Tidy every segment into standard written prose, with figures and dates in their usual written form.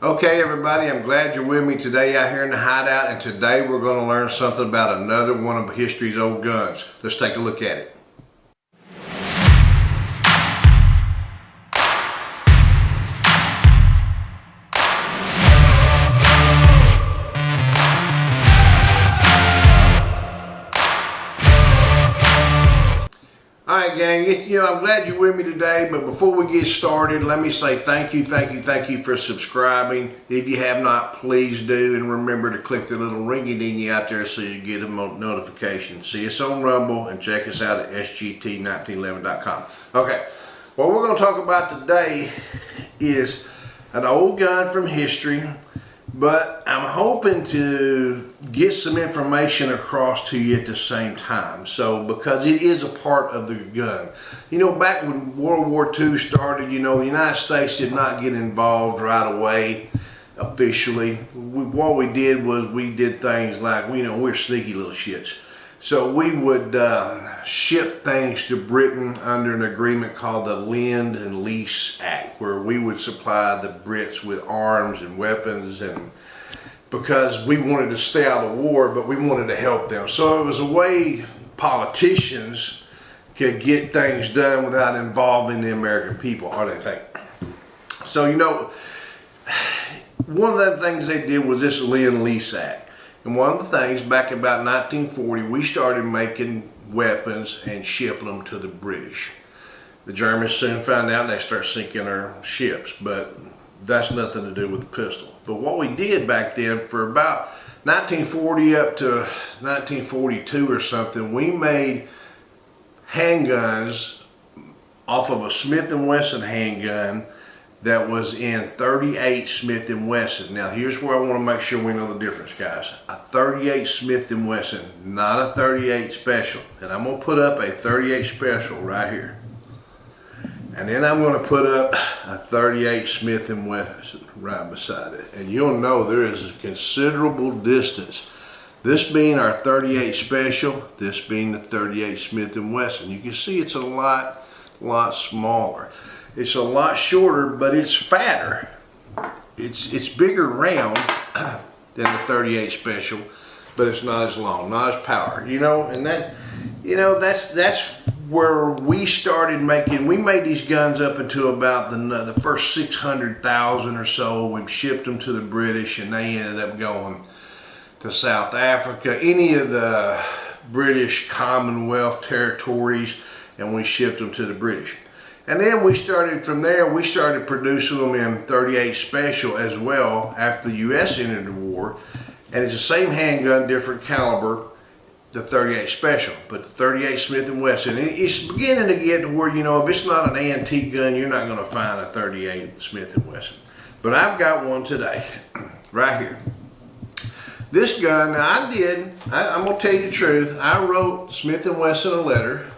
Okay everybody, I'm glad you're with me today out here in the hideout, and today we're going to learn something about another one of history's old guns. Let's take a look at it. Alright gang, I'm glad you're with me today, but before we get started, let me say thank you for subscribing. If you have not, please do, and remember to click the little ringy-dingy out there so you get a notification. See us on Rumble and check us out at sgt1911.com. Okay, what we're going to talk about today is an old gun from history, but I'm hoping to get some information across to you at the same time. So, because it is a part of the gun. Back when World War II started, the United States did not get involved right away officially. What we did was we did things like, we're sneaky little shits. So we would ship things to Britain under an agreement called the Lend and Lease Act, where we would supply the Brits with arms and weapons, and because we wanted to stay out of war, but we wanted to help them. So it was a way politicians could get things done without involving the American people, or they think. So one of the things they did was this Lend and Lease Act. And one of the things, back in about 1940, we started making weapons and shipping them to the British. The Germans soon found out and they started sinking our ships, but that's nothing to do with the pistol. But what we did back then, for about 1940 up to 1942 or something, we made handguns off of a Smith & Wesson handgun that was in 38 Smith & Wesson. Now here's where I want to make sure we know the difference, guys. A 38 Smith & Wesson, not a 38 Special. And I'm going to put up a 38 Special right here. And then I'm going to put up a 38 Smith & Wesson right beside it. And you'll know there is a considerable distance. This being our 38 Special, this being the 38 Smith & Wesson. You can see it's a lot smaller. It's a lot shorter, but it's fatter. It's bigger round than the 38 Special, but it's not as long, not as power. And that's where we started making. We made these guns up into about the first 600,000 or so. We shipped them to the British, and they ended up going to South Africa, any of the British Commonwealth territories, and we shipped them to the British. And then we started producing them in 38 Special as well after the U.S. entered the war. And it's the same handgun, different caliber, the 38 Special. But the 38 Smith & Wesson, it's beginning to get to where, if it's not an antique gun, you're not going to find a 38 Smith & Wesson. But I've got one today, right here. This gun, now I'm going to tell you the truth, I wrote Smith & Wesson a letter.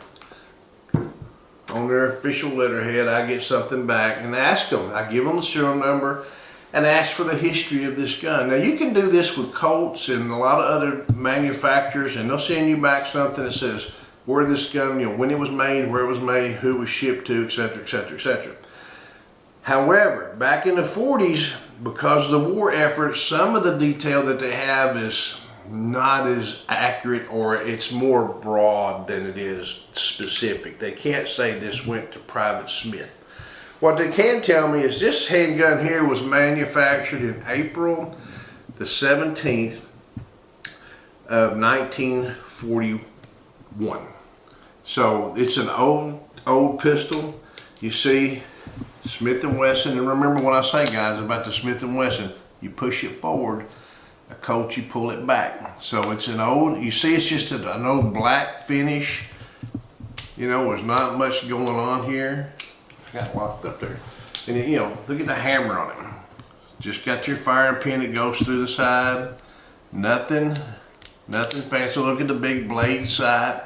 On their official letterhead, I get something back and ask them. I give them the serial number and ask for the history of this gun. Now you can do this with Colts and a lot of other manufacturers, and they'll send you back something that says where this gun, when it was made, where it was made, who it was shipped to, etc., etc., etc. However, back in the 40s, because of the war effort, some of the detail that they have is not as accurate, or it's more broad than it is specific. They can't say this went to Private Smith. What they can tell me is this handgun here was manufactured in April the 17th of 1941. So it's an old pistol. You see Smith & Wesson, and remember what I say, guys, about the Smith & Wesson, you push it forward, a Colt, you pull it back. So it's an old, you see it's just an old black finish. There's not much going on here. I got it locked up there. And look at the hammer on it. Just got your firing pin that goes through the side. Nothing fancy. Look at the big blade side.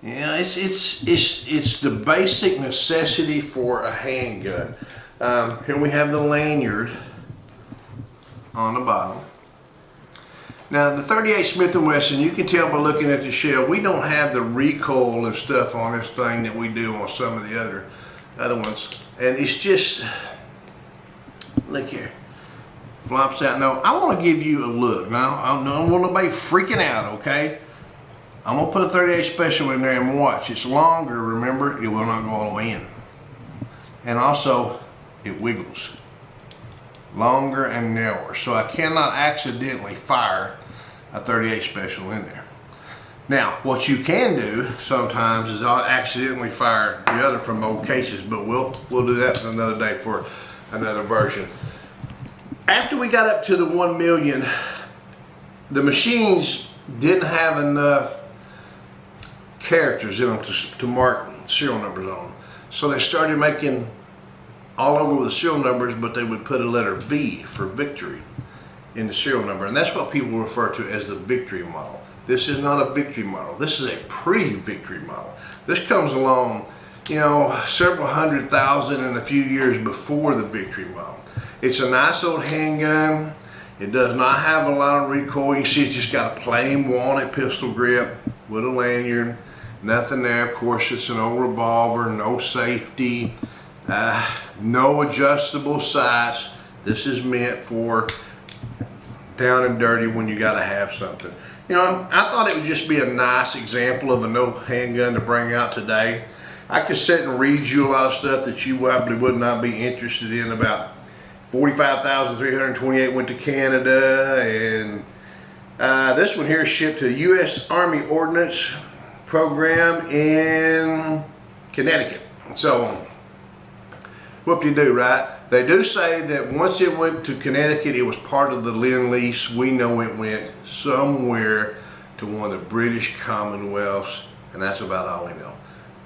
It's the basic necessity for a handgun. Here we have the lanyard on the bottom. Now the 38 Smith & Wesson, you can tell by looking at the shell, we don't have the recoil and stuff on this thing that we do on some of the other ones. And it's just, Look here. Flops out. No, I want to give you a look. Now, I don't want nobody freaking out, okay? I'm going to put a 38 special in there and watch. It's longer, remember? It will not go all the way in. And also, it wiggles. Longer and narrower. So I cannot accidentally fire a 38 special in there. Now, what you can do sometimes is I'll accidentally fire the other from old cases, but we'll do that another day for another version. After we got up to the 1 million, the machines didn't have enough characters in them to mark serial numbers on. So they started making all over with the serial numbers, but they would put a letter V for victory in the serial number. And that's what people refer to as the victory model. This is not a victory model. This is a pre-victory model. This comes along, you know, several 100,000 and a few years before the victory model. It's a nice old handgun. It does not have a lot of recoil. You see it's just got a plain walnut pistol grip with a lanyard. Nothing there. Of course, it's an old revolver, no safety, no adjustable sights. This is meant for down and dirty when you gotta have something. You know, I thought it would just be a nice example of a no handgun to bring out today. I could sit and read you a lot of stuff that you probably would not be interested in. About 45,328 went to Canada, and this one here is shipped to the U.S. Army Ordnance Program in Connecticut. So, whoop-de-doo, right? They do say that once it went to Connecticut, it was part of the Lend-Lease. We know it went somewhere to one of the British Commonwealths, and that's about all we know.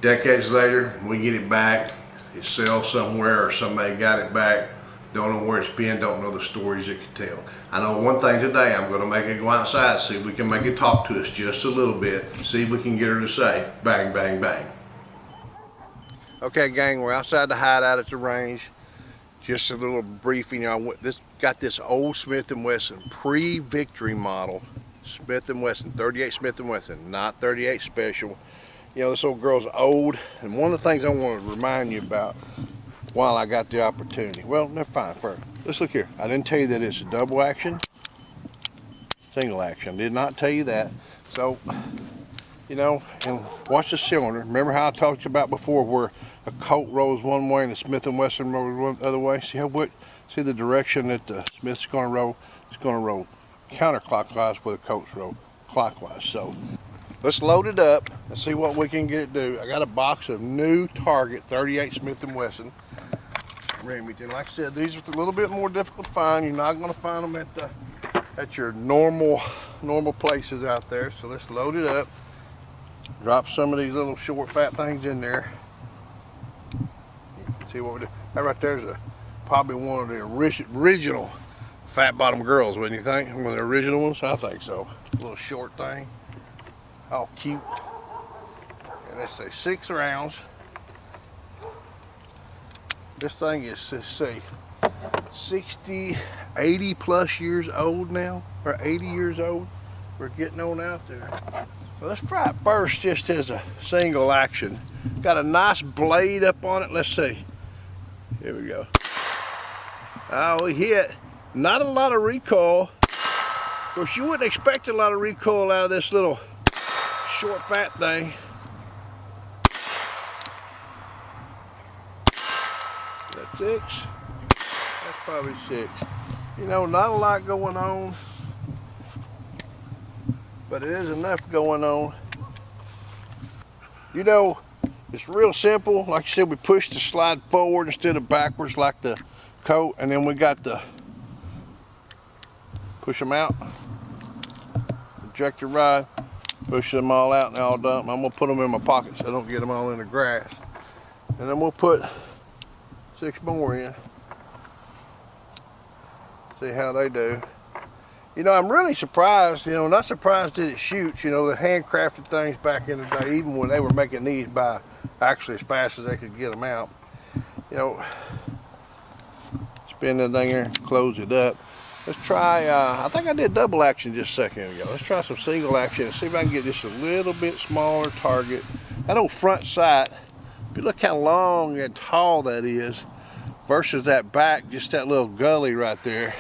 Decades later, we get it back, it sells somewhere, or somebody got it back, don't know where it's been, don't know the stories it could tell. I know one thing today, I'm going to make it go outside, see if we can make it talk to us just a little bit, see if we can get her to say, bang, bang, bang. Okay, gang, we're outside the hideout at the range. Just a little briefing. This got this old Smith & Wesson Pre Victory Model, Smith & Wesson, 38 Smith & Wesson, not 38 Special. You know, this old girl's old, and one of the things I want to remind you about while I got the opportunity. Well, never mind. First, let's look here. I didn't tell you that it's a double action, single action. Did not tell you that. So, you know, and watch the cylinder. Remember how I talked about before where a Colt rolls one way and the Smith & Wesson rolls one other way? See the direction that the Smith's going to roll? It's going to roll counterclockwise where the Colt's roll clockwise. So let's load it up and see what we can get it to do. I got a box of new Target 38 Smith & Wesson Remington. Like I said, these are a little bit more difficult to find. You're not going to find them at your normal places out there. So let's load it up. Drop some of these little short fat things in there. See what we do. That right there is probably one of the original fat bottom girls, wouldn't you think? One of the original ones? I think so. A little short thing. All cute. And let's say 6 rounds. This thing is, let's say, 60, 80 plus years old now, or 80 years old. We're getting on out there. Well, let's try it first just as a single action. Got a nice blade up on it. Let's see. Here we go. Oh, we hit. Not a lot of recoil. Of course, you wouldn't expect a lot of recoil out of this little short fat thing. That's 6. That's probably 6. You know, not a lot going on, but it is enough going on. You know, it's real simple. Like I said, we push the slide forward instead of backwards like the Colt, and then we got the push them out, ejector rod, push them all out and all done. I'm gonna put them in my pocket so I don't get them all in the grass. And then we'll put 6 more in. See how they do. You know, I'm really surprised, you know, not surprised that it shoots. You know, the handcrafted things back in the day, even when they were making these by actually as fast as they could get them out. You know, spin that thing here, close it up. Let's try, I think I did double action just a second ago. Let's try some single action and see if I can get just a little bit smaller target. That old front sight, if you look how long and tall that is, versus that back, just that little gully right there.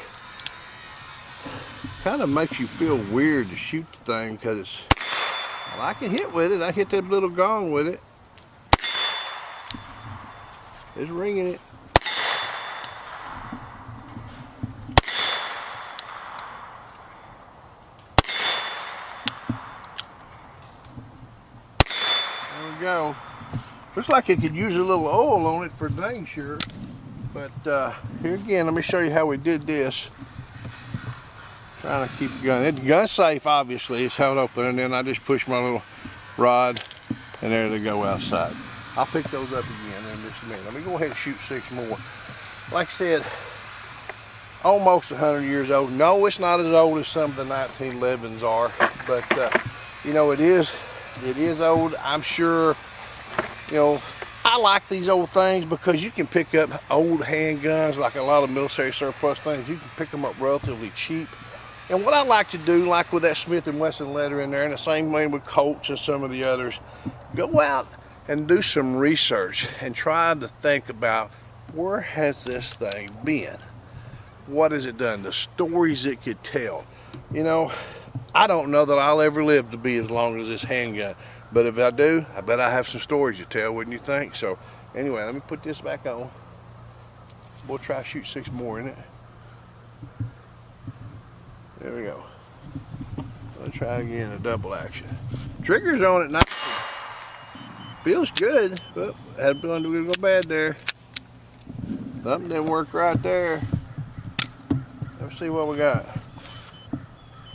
Kind of makes you feel weird to shoot the thing because it's, well, I can hit with it. I hit that little gong with it. It's ringing it. There we go. Looks like it could use a little oil on it for dang sure. But here again, let me show you how we did this. Trying to keep it going. It's gun safe, obviously. It's held open, and then I just push my little rod, and there they go outside. I'll pick those up again in just a minute. Let me go ahead and shoot 6 more. Like I said, almost 100 years old. No, it's not as old as some of the 1911s are, but you know, it is old. I'm sure, you know, I like these old things because you can pick up old handguns, like a lot of military surplus things. You can pick them up relatively cheap. And what I like to do, like with that Smith & Wesson leather in there, and the same way with Colts and some of the others, go out and do some research and try to think about, where has this thing been? What has it done? The stories it could tell. You know, I don't know that I'll ever live to be as long as this handgun, but if I do, I bet I have some stories to tell, wouldn't you think? So anyway, let me put this back on. We'll try to shoot 6 more in it. There we go. Let's try again, a double action. Trigger's on it nice. Feels good. Oh, had a feeling we were gonna go bad there. Something didn't work right there. Let's see what we got.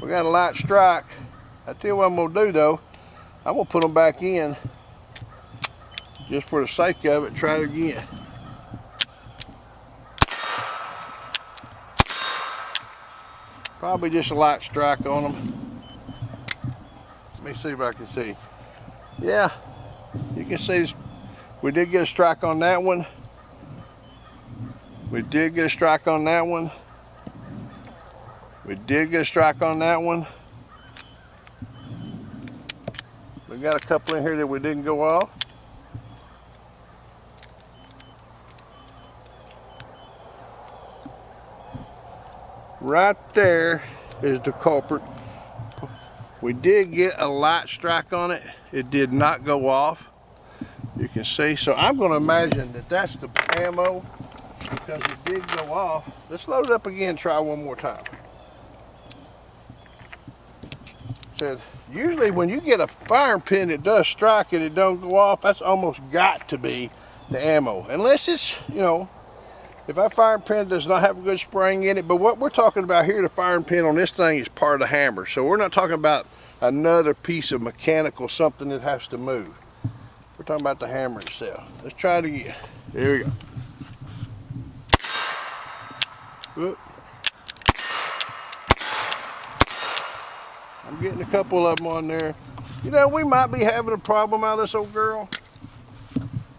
We got a light strike. I tell you what I'm gonna do though. I'm gonna put them back in just for the sake of it. Try it again. Probably just a light strike on them. Let me see if I can see. Yeah, you can see we did get a strike on that one. We did get a strike on that one. We did get a strike on that one. We got a couple in here that we didn't go off. Right there is the culprit. We did get a light strike on it. It did not go off. You can see. So I'm going to imagine that that's the ammo because it did go off. Let's load it up again and try one more time. Said usually when you get a firing pin that does strike and it don't go off, that's almost got to be the ammo. Unless it's, you know, if our firing pin does not have a good spring in it. But what we're talking about here, the firing pin on this thing is part of the hammer. So we're not talking about another piece of mechanical something that has to move. We're talking about the hammer itself. Let's try it again. There we go. Whoop. I'm getting a couple of them on there. You know, we might be having a problem out of this old girl.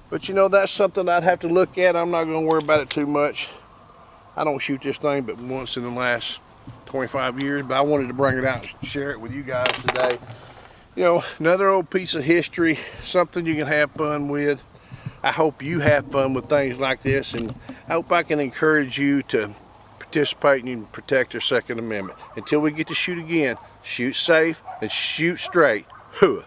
But you know, that's something I'd have to look at. I'm not going to worry about it too much. I don't shoot this thing but once in the last 25 years, but I wanted to bring it out and share it with you guys today. You know, another old piece of history, something you can have fun with. I hope you have fun with things like this, and I hope I can encourage you to participate and protect your Second Amendment. Until we get to shoot again, shoot safe and shoot straight. Hooah.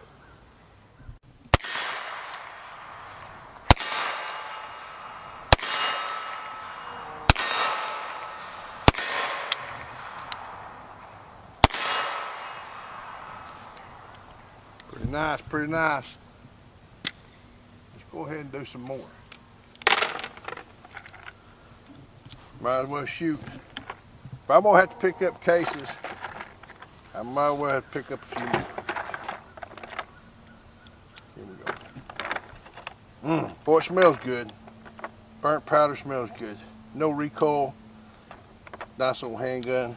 Pretty nice, pretty nice. Let's go ahead and do some more. Might as well shoot. If I'm gonna have to pick up cases, I might as well have to pick up a few more. Here we go. Boy, it smells good. Burnt powder smells good. No recoil. Nice old handgun.